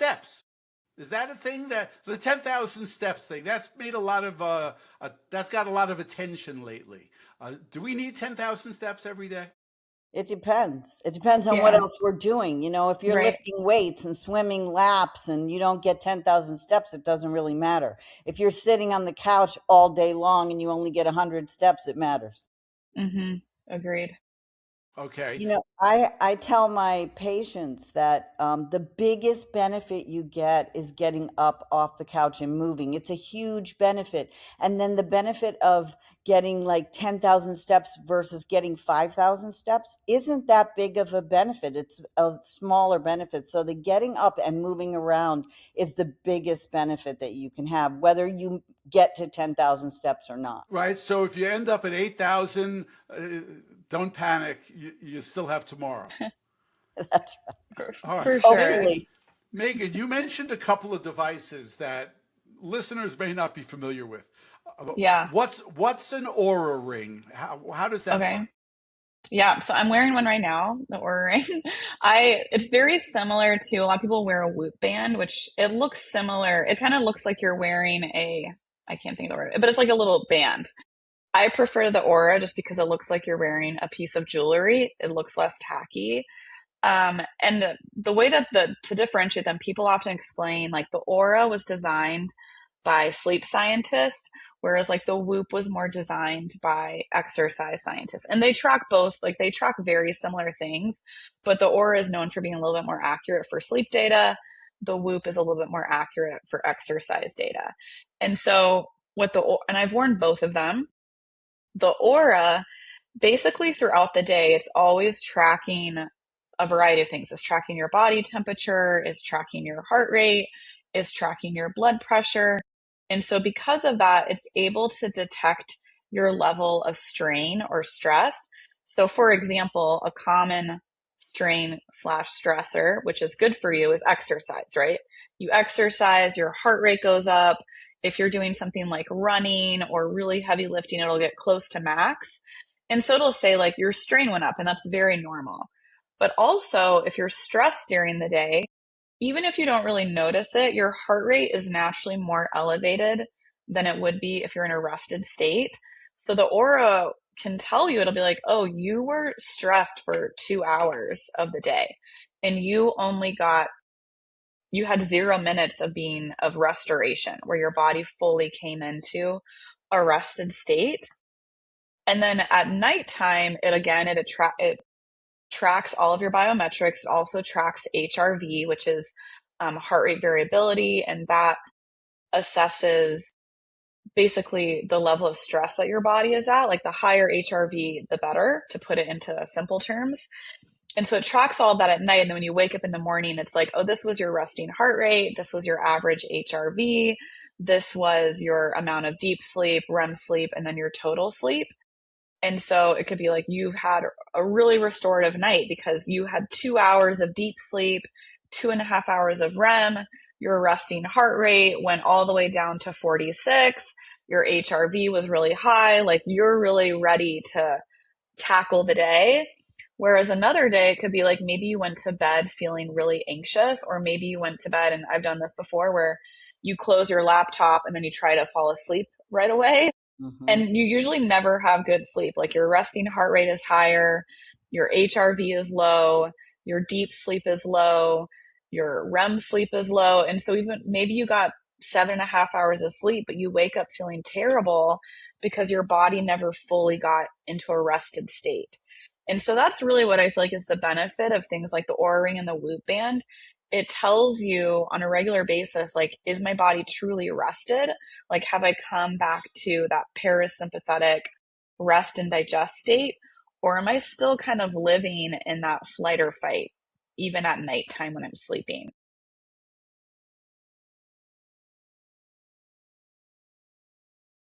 steps? Is that a thing, that the 10,000 steps thing? That's made that's got a lot of attention lately. Do we need 10,000 steps every day? It depends. It depends on what Yeah. else we're doing. If you're Right. lifting weights and swimming laps and you don't get 10,000 steps, it doesn't really matter. If you're sitting on the couch all day long and you only get 100 steps, it matters. Mm-hmm. Agreed. Okay. I tell my patients that the biggest benefit you get is getting up off the couch and moving. It's a huge benefit. And then the benefit of getting like 10,000 steps versus getting 5,000 steps isn't that big of a benefit. It's a smaller benefit. So the getting up and moving around is the biggest benefit that you can have, whether you get to 10,000 steps or not. Right. So if you end up at 8,000, don't panic. You still have tomorrow. That's For, All right. for sure. hopefully. Megan, you mentioned a couple of devices that listeners may not be familiar with. Yeah. What's an Aura ring? How does that Okay. work? Yeah. So I'm wearing one right now, the Oura Ring. It's very similar to, a lot of people wear a Whoop band, which it looks similar. It kind of looks like you're wearing I can't think of the word, but it's like a little band. I prefer the Aura just because it looks like you're wearing a piece of jewelry. It looks less tacky. And the way that to differentiate them, people often explain like the Aura was designed by sleep scientists, whereas like the Whoop was more designed by exercise scientists. And they track both, like they track very similar things, but the Aura is known for being a little bit more accurate for sleep data. The Whoop is a little bit more accurate for exercise data. And so and I've worn both of them. The Aura, basically throughout the day, it's always tracking a variety of things. It's tracking your body temperature, it's tracking your heart rate, it's tracking your blood pressure. And so because of that, it's able to detect your level of strain or stress. So for example, a common strain/stressor, which is good for you, is exercise, right? You exercise, your heart rate goes up. If you're doing something like running or really heavy lifting, it'll get close to max. And so it'll say like your strain went up, and that's very normal. But also, if you're stressed during the day, even if you don't really notice it, your heart rate is naturally more elevated than it would be if you're in a rested state. So the Aura can tell you, it'll be like, oh, you were stressed for 2 hours of the day, and you had 0 minutes of restoration where your body fully came into a rested state. And then at nighttime, it tracks all of your biometrics. It also tracks HRV, which is heart rate variability, and that assesses basically the level of stress that your body is at. Like the higher HRV, the better, to put it into simple terms. And so it tracks all of that at night. And then when you wake up in the morning, it's like, oh, this was your resting heart rate. This was your average HRV. This was your amount of deep sleep, REM sleep, and then your total sleep. And so it could be like you've had a really restorative night because you had 2 hours of deep sleep, 2.5 hours of REM, your resting heart rate went all the way down to 46, your HRV was really high, like you're really ready to tackle the day. Whereas another day, it could be like maybe you went to bed feeling really anxious, or maybe you went to bed, and I've done this before, where you close your laptop and then you try to fall asleep right away. Mm-hmm. And you usually never have good sleep. Like your resting heart rate is higher, your HRV is low, your deep sleep is low, your REM sleep is low. And so even maybe you got 7.5 hours of sleep, but you wake up feeling terrible because your body never fully got into a rested state. And so that's really what I feel like is the benefit of things like the Oura Ring and the Whoop Band. It tells you on a regular basis, like, is my body truly rested? Like, have I come back to that parasympathetic rest and digest state? Or am I still kind of living in that flight or fight, even at nighttime when I'm sleeping?